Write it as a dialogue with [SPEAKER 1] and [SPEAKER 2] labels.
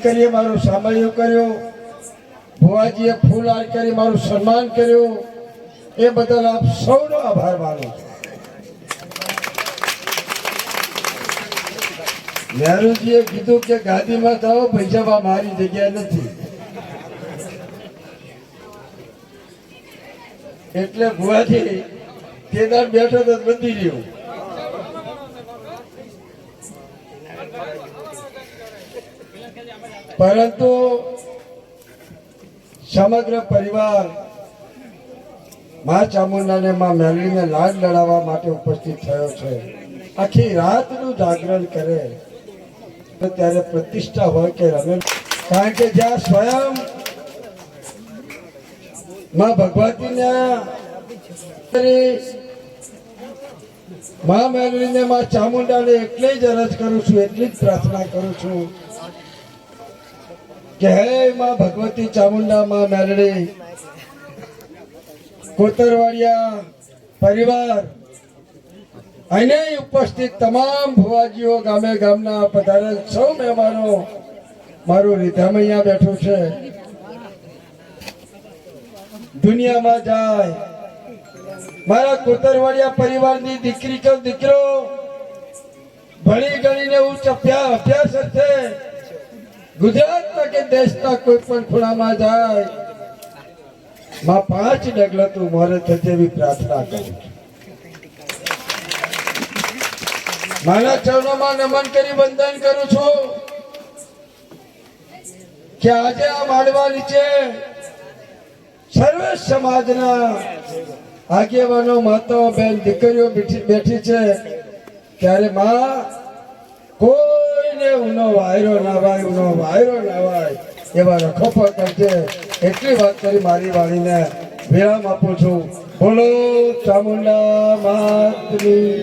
[SPEAKER 1] દીકરીએ મારું સામયું કર્યું, ભુવાજીએ ફૂલ હાર કરી મારું સન્માન કર્યું, એ બદલ આપ સૌનો આભાર માનું છું. નહેરુજીએ કીધું કે ગાદીમાં જાઓ, પૈસામાં મારી જગ્યા નથી. એટલે ભુવાજી કેદાર બેઠો તો બધી રહ્યું. પરંતુ સમગ્ર પરિવાર માં ચામુંડાને માં મેલડીને લાડ લડાવવા માટે ઉપસ્થિત થયો છે. આખી રાતનું જાગરણ કરે ત્યારે પ્રતિષ્ઠા હોય કે રમે, કારણ કે જ્યાં સ્વયં માં ભગવતીને માં મેલડીને માં ચામુંડાને એટલી જ અરજ કરું છું, એટલી જ પ્રાર્થના કરું છું કે હે માં ભગવતી ચામુંડા માં મેલડી, કોતરવાડિયા પરિવાર અને ઉપસ્થિત તમામ ભુવાજીઓ, ગામે ગામના પધારેલ સૌ મહેમાનો, મારું રીધામ અહીંયા બેઠું છે. દુનિયામાં જાય મારા કોતરવાડિયા પરિવારની દીકરી કે દીકરો ભણી ગણીને ઉચ્ચ અભ્યાસ અર્થે ગુજરાતના કે દેશના કોઈ પણ ખૂણામાં જાય, માં 5 ડગલા તું મોરે થશે એવી પ્રાર્થના કરું છું. મારા ચરણોમાં નમન કરી વંદન કરું છું કે આજે આ માંડવા નીચે સર્વે સમાજના આગેવાનો, માતાઓ, બેન, દીકરીઓ બેઠી છે, ત્યારે માં કોઈને ઉનો વાયરો ના વાય એવા રખોપા કરજે. એટલી વાત કરી મારી વાણીને વિરામ આપું છું. બોલો ચામુંડા માતની.